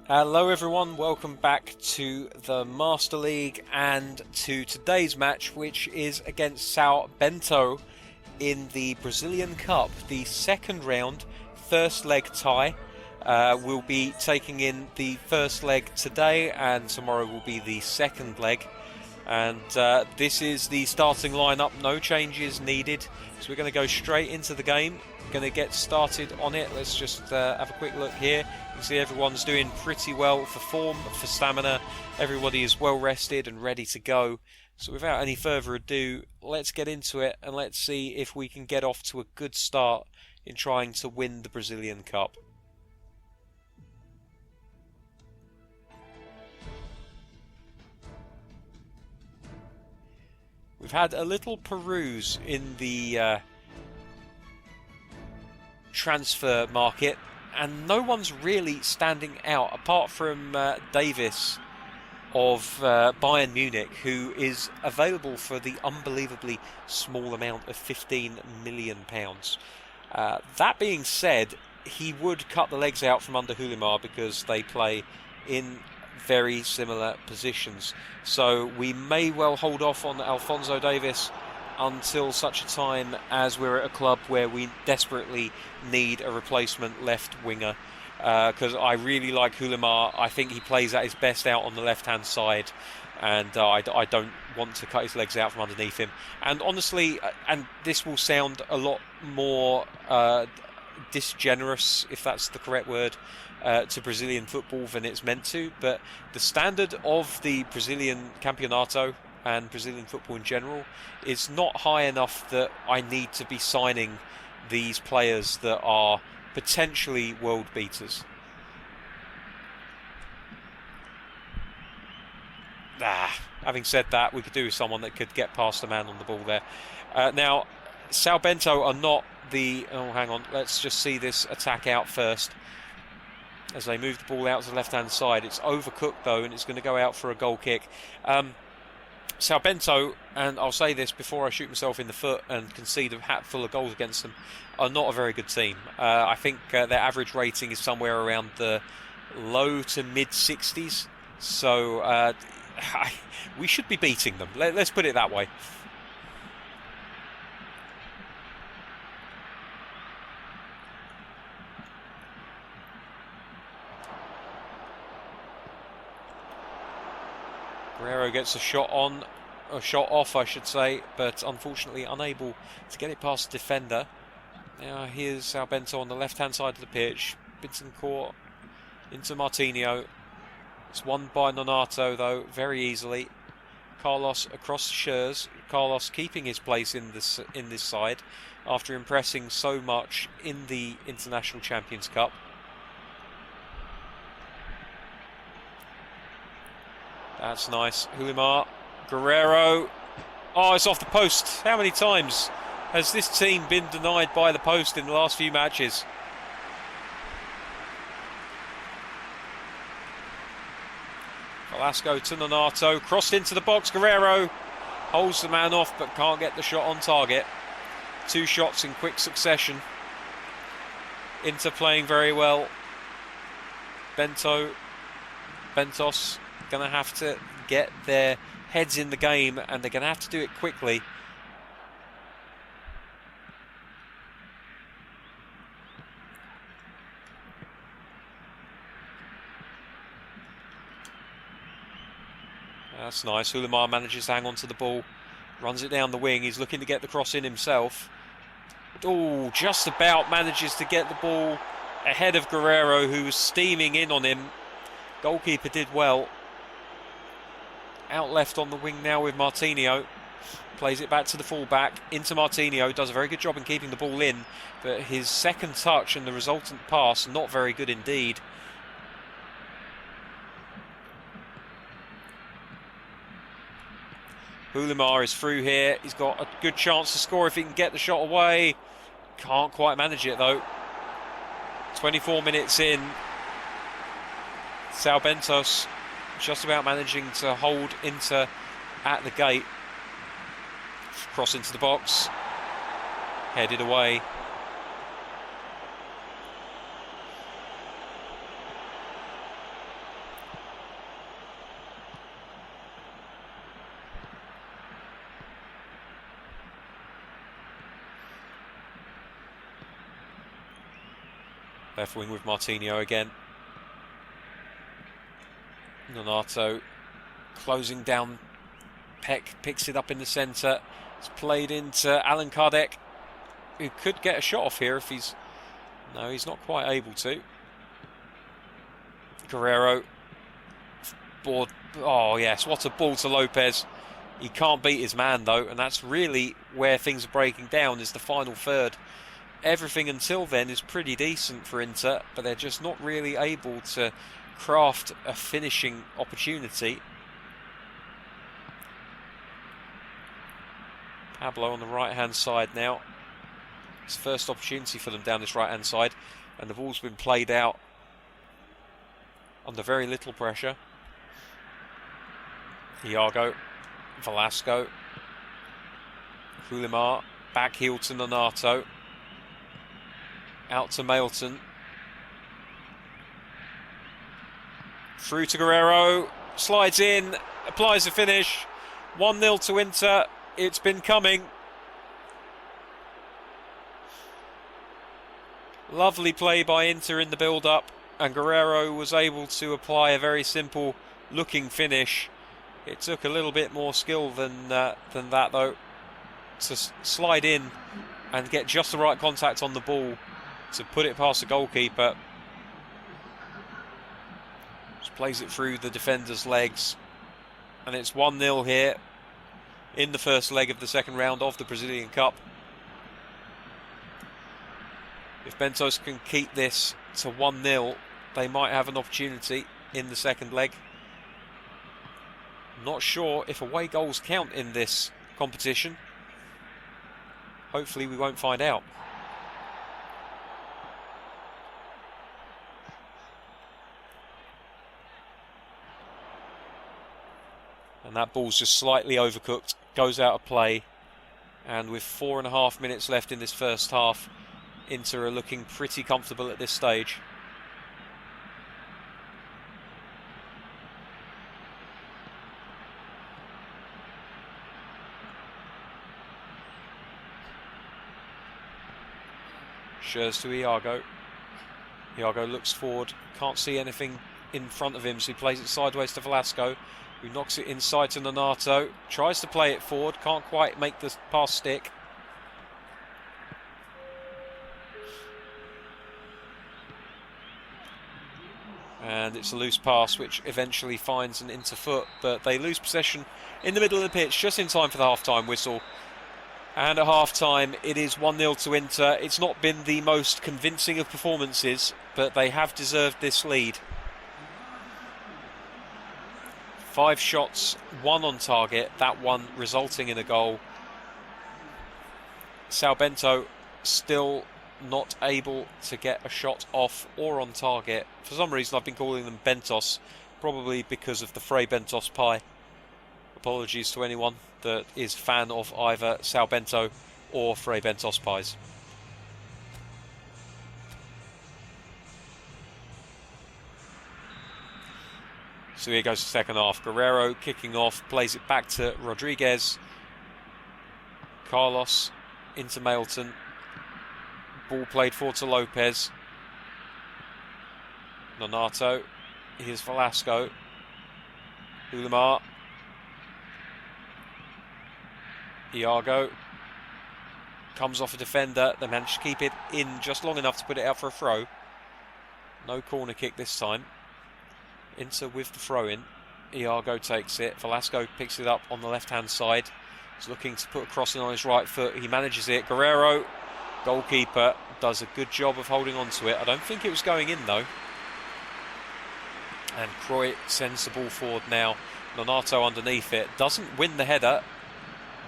Hello everyone, welcome back to the Master League and to today's match, which is against São Bento in the Brazilian Cup, the second round, first leg tie. We'll be taking in the first leg today, and tomorrow will be the second leg. And this is the starting lineup, no changes needed. So we're going to go straight into the game. Going to get started on it. Let's just have a quick look here. You can see everyone's doing pretty well for form, for stamina. Everybody is well rested and ready to go. So without any further ado, let's get into it and let's see if we can get off to a good start in trying to win the Brazilian Cup. We've had a little peruse in the transfer market, and no one's really standing out apart from Davis of Bayern Munich, who is available for the unbelievably small amount of £15 million. That being said, he would cut the legs out from under Hulimar because they play in very similar positions. So we may well hold off on Alphonso Davis until such a time as we're at a club where we desperately need a replacement left winger. Because I really like Hulimar. I think he plays at his best out on the left-hand side, and I don't want to cut his legs out from underneath him. And honestly, and this will sound a lot more disgenerous, if that's the correct word, to Brazilian football than it's meant to, but the standard of the Brazilian Campeonato and Brazilian football in general is not high enough that I need to be signing these players that are potentially world beaters. Having said that, we could do with someone that could get past the man on the ball there. Now, São Bento are not the... Oh, hang on. Let's just see this attack out first. As they move the ball out to the left-hand side. It's overcooked, though, and it's going to go out for a goal kick. São Bento, and I'll say this before I shoot myself in the foot and concede a hat full of goals against them, are not a very good team. I think their average rating is somewhere around the low to mid-60s. So we should be beating them. Let's put it that way. Guerreiro gets a shot off, I should say, but unfortunately unable to get it past the defender. Now here's São Bento on the left-hand side of the pitch. Bittencourt into Martinho. It's won by Nonato, though, very easily. Carlos across the Schurz. Carlos keeping his place in this side after impressing so much in the International Champions Cup. That's nice. Hulimar. Guerreiro. Oh, it's off the post. How many times has this team been denied by the post in the last few matches? Velasco to Nonato. Crossed into the box. Guerreiro holds the man off but can't get the shot on target. Two shots in quick succession. Inter playing very well. Bentos going to have to get their heads in the game, and they're going to have to do it quickly. That's nice. Hulimar manages to hang on to the ball, runs it down the wing. He's looking to get the cross in himself. Oh, just about manages to get the ball ahead of Guerreiro, who was steaming in on him. Goalkeeper did well. Out left on the wing now with Martinho. Plays it back to the fullback. Into Martinho. Does a very good job in keeping the ball in. But his second touch and the resultant pass, not very good indeed. Hulimar is through here. He's got a good chance to score if he can get the shot away. Can't quite manage it, though. 24 minutes in. São Bento just about managing to hold Inter at the gate. Cross into the box. Headed away. Left wing with Martinho again. Nonato closing down Peck, picks it up in the centre. It's played into Alan Kardec, who could get a shot off here if he's... No, he's not quite able to. Guerrero. Board. Oh, yes, what a ball to Lopez. He can't beat his man, though, and that's really where things are breaking down, is the final third. Everything until then is pretty decent for Inter, but they're just not really able to craft a finishing opportunity. Pablo on the right-hand side now. It's the first opportunity for them down this right-hand side, and the ball's been played out under very little pressure. Iago, Velasco, Hulimar, back heel to Nonato, out to Mailton, through to Guerrero, slides in, applies the finish, 1-0 to Inter. It's been coming. Lovely play by Inter in the build-up, and Guerrero was able to apply a very simple looking finish. It took a little bit more skill than that, though, to slide in and get just the right contact on the ball to put it past the goalkeeper. Just plays it through the defender's legs, and it's 1-0 here in the first leg of the second round of the Brazilian Cup. If Bentos can keep this to 1-0, they might have an opportunity in the second leg. Not sure if away goals count in this competition. Hopefully we won't find out. And that ball's just slightly overcooked, goes out of play. And with 4.5 minutes left in this first half, Inter are looking pretty comfortable at this stage. Schürrle to Iago. Iago looks forward, can't see anything in front of him, so he plays it sideways to Velasco, who knocks it inside to Nonato. Tries to play it forward, can't quite make the pass stick. And it's a loose pass which eventually finds an Inter foot, but they lose possession in the middle of the pitch just in time for the half-time whistle. And at half-time it is 1-0 to Inter. It's not been the most convincing of performances, but they have deserved this lead. 5 shots, 1 on target, that one resulting in a goal. São Bento still not able to get a shot off or on target. For some reason I've been calling them Bentos, probably because of the Frei Bentos pie. Apologies to anyone that is fan of either São Bento or Frei Bentos pies. So here goes the second half. Guerrero kicking off, plays it back to Rodriguez. Carlos into Mailton. Ball played forward to Lopez. Nonato. Here's Velasco. Hulimar. Iago. Comes off a defender. They managed to keep it in just long enough to put it out for a throw. No corner kick this time. Inter with the throw in. Iago takes it. Velasco picks it up on the left hand side. He's looking to put a cross in on his right foot. He manages it. Guerrero, goalkeeper, does a good job of holding on to it. I don't think it was going in though. And Croy sends the ball forward now. Nonato underneath it. Doesn't win the header,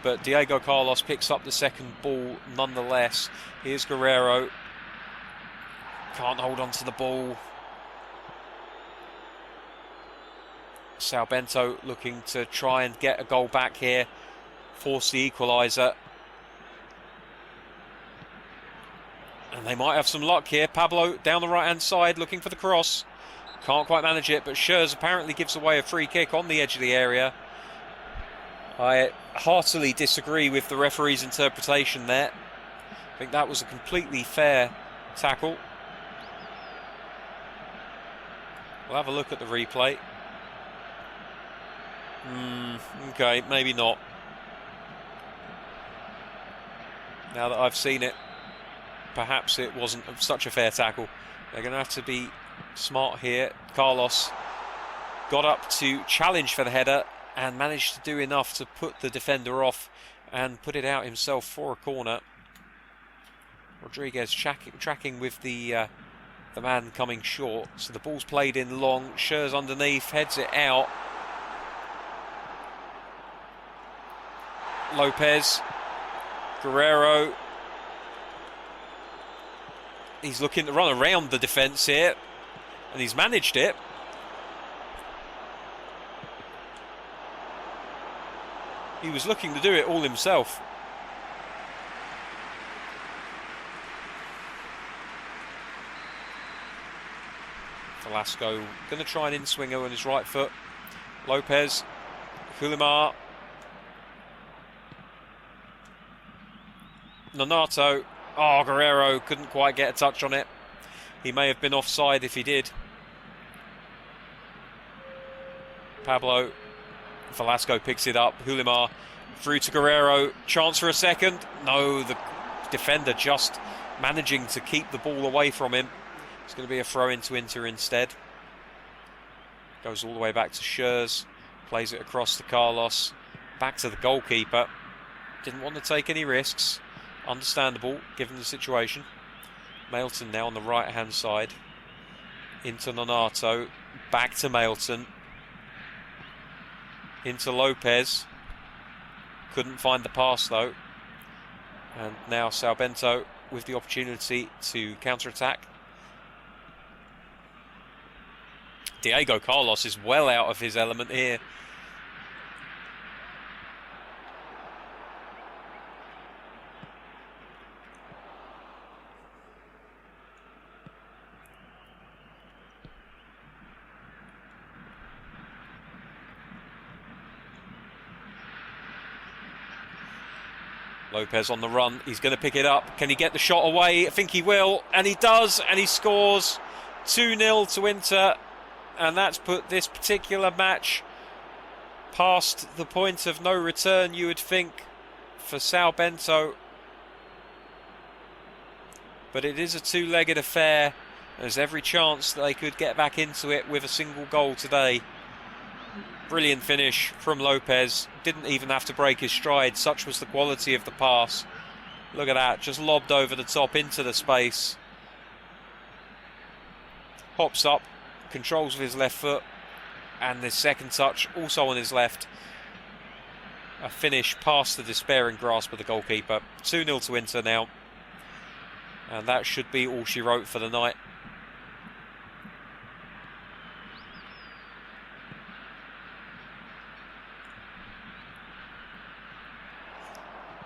but Diego Carlos picks up the second ball nonetheless. Here's Guerrero. Can't hold on to the ball. São Bento looking to try and get a goal back here, force the equaliser. And they might have some luck here. Pablo down the right hand side looking for the cross. Can't quite manage it, but Schürrle apparently gives away a free kick on the edge of the area. I heartily disagree with the referee's interpretation there. I think that was a completely fair tackle. We'll have a look at the replay. Okay, maybe not. Now that I've seen it, perhaps it wasn't such a fair tackle. They're going to have to be smart here. Carlos got up to challenge for the header and managed to do enough to put the defender off and put it out himself for a corner. Rodriguez tracking with the man coming short. So the ball's played in long. Schürr's underneath, heads it out. Lopez, Guerrero. He's looking to run around the defence here, and he's managed it. He was looking to do it all himself. Velasco going to try an in-swinger on his right foot. Lopez, Hulimar, Nonato. Oh, Guerrero couldn't quite get a touch on it. He may have been offside if he did. Pablo, Velasco picks it up. Hulimar through to Guerrero. Chance for a second. No, the defender just managing to keep the ball away from him. It's going to be a throw into Inter instead. Goes all the way back to Schürr's. Plays it across to Carlos. Back to the goalkeeper. Didn't want to take any risks. Understandable given the situation. Mailton now on the right hand side. Into Nonato. Back to Mailton. Into Lopez. Couldn't find the pass though. And now Salbento with the opportunity to counter-attack. Diego Carlos is well out of his element here. Lopez on the run. He's going to pick it up. Can he get the shot away? I think he will. And he does. And he scores 2-0 to Inter. And that's put this particular match past the point of no return, you would think, for Salbento. But it is a two-legged affair. There's every chance that they could get back into it with a single goal today. Brilliant finish from Lopez. Didn't even have to break his stride. Such was the quality of the pass. Look at that. Just lobbed over the top into the space. Hops up. Controls with his left foot. And the second touch also on his left. A finish past the despairing grasp of the goalkeeper. 2-0 to Inter now. And that should be all she wrote for the night.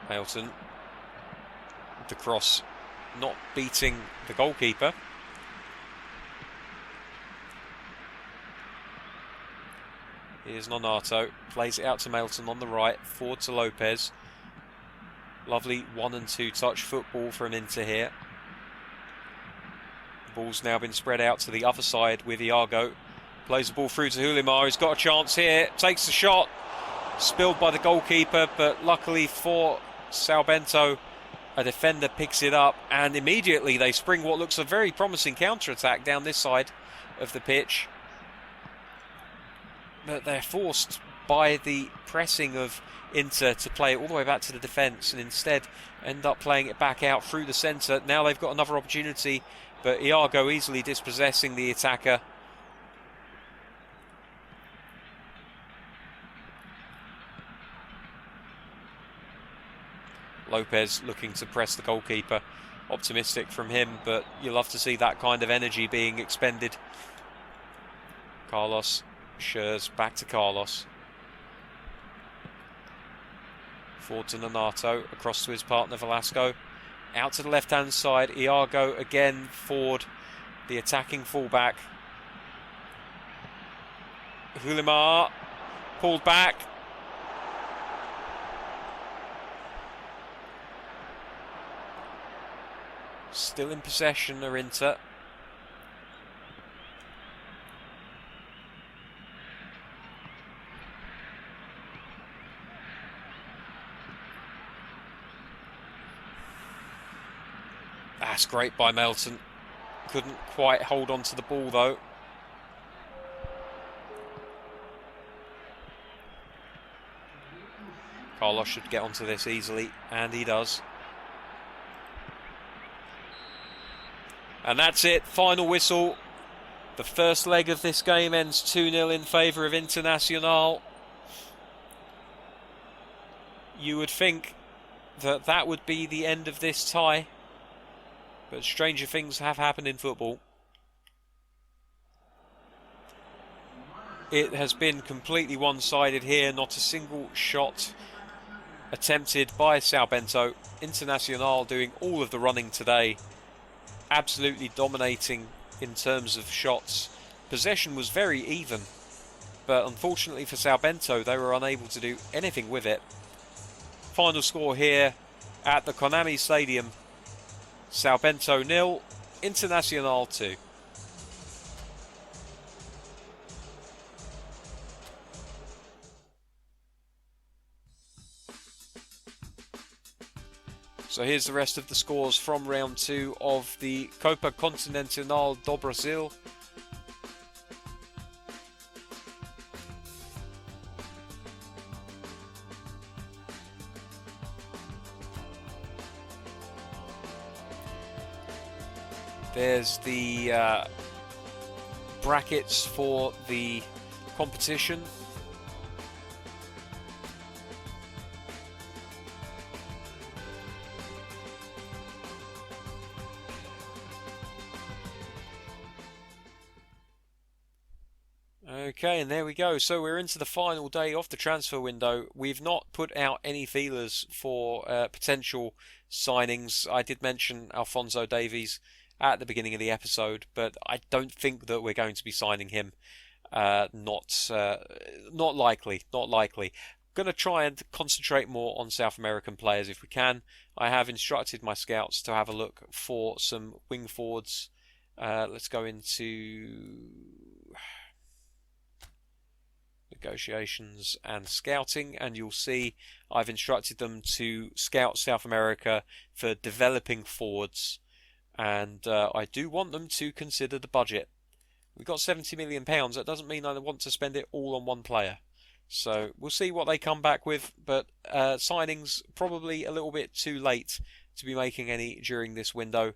Mailton, the cross not beating the goalkeeper. Here's Nonato, plays it out to Mailton on the right, forward to Lopez. Lovely 1 and 2 touch football from Inter here. The ball's now been spread out to the other side with Iago. Plays the ball through to Hulimar, he's got a chance here, takes the shot. Spilled by the goalkeeper, but luckily for Salbento, a defender picks it up, and immediately they spring what looks a very promising counter-attack down this side of the pitch. But they're forced by the pressing of Inter to play it all the way back to the defence, and instead end up playing it back out through the centre. Now they've got another opportunity, but Iago easily dispossessing the attacker. Lopez looking to press the goalkeeper. Optimistic from him, but you love to see that kind of energy being expended. Carlos, Schürr's back to Carlos. Forward to Nonato, across to his partner Velasco. Out to the left-hand side, Iago again forward, the attacking fullback. Hulimar, pulled back. Still in possession are Inter. That's great by Melton. Couldn't quite hold on to the ball though. Carlos should get onto this easily, and he does. And that's it, final whistle. The first leg of this game ends 2-0 in favour of Internacional. You would think that that would be the end of this tie, but stranger things have happened in football. It has been completely one-sided here, not a single shot attempted by São Bento. Internacional doing all of the running today, absolutely dominating in terms of shots. Possession was very even, but unfortunately for São Bento, they were unable to do anything with it. Final score here at the Konami Stadium: São Bento 0, Internacional 2. So here's the rest of the scores from round 2 of the Copa Continental do Brasil. There's the brackets for the competition. Okay, and there we go. So we're into the final day of the transfer window. We've not put out any feelers for potential signings. I did mention Alphonso Davies at the beginning of the episode, but I don't think that we're going to be signing him. Not likely. Going to try and concentrate more on South American players if we can. I have instructed my scouts to have a look for some wing forwards. Let's go into negotiations and scouting, and you'll see I've instructed them to scout South America for developing forwards, and I do want them to consider the budget. We've got £70 million. That doesn't mean I want to spend it all on one player, so we'll see what they come back with, but signings probably a little bit too late to be making any during this window.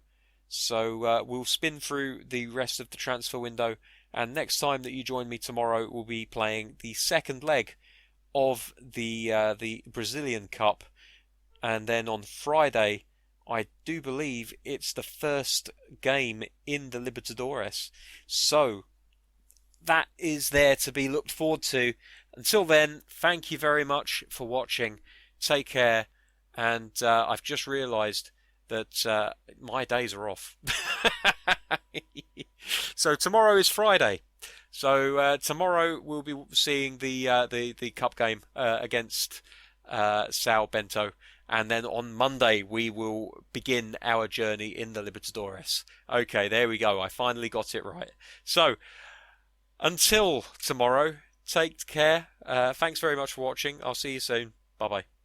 So we'll spin through the rest of the transfer window, and next time that you join me tomorrow, we'll be playing the second leg of the Brazilian Cup, and then on Friday, I do believe it's the first game in the Libertadores. So that is there to be looked forward to. Until then, thank you very much for watching. Take care, and I've just realised that my days are off. So tomorrow is Friday. So tomorrow we'll be seeing the cup game against São Bento, and then on Monday we will begin our journey in the Libertadores. Okay, there we go. I finally got it right. So until tomorrow, take care. Thanks very much for watching. I'll see you soon. Bye bye.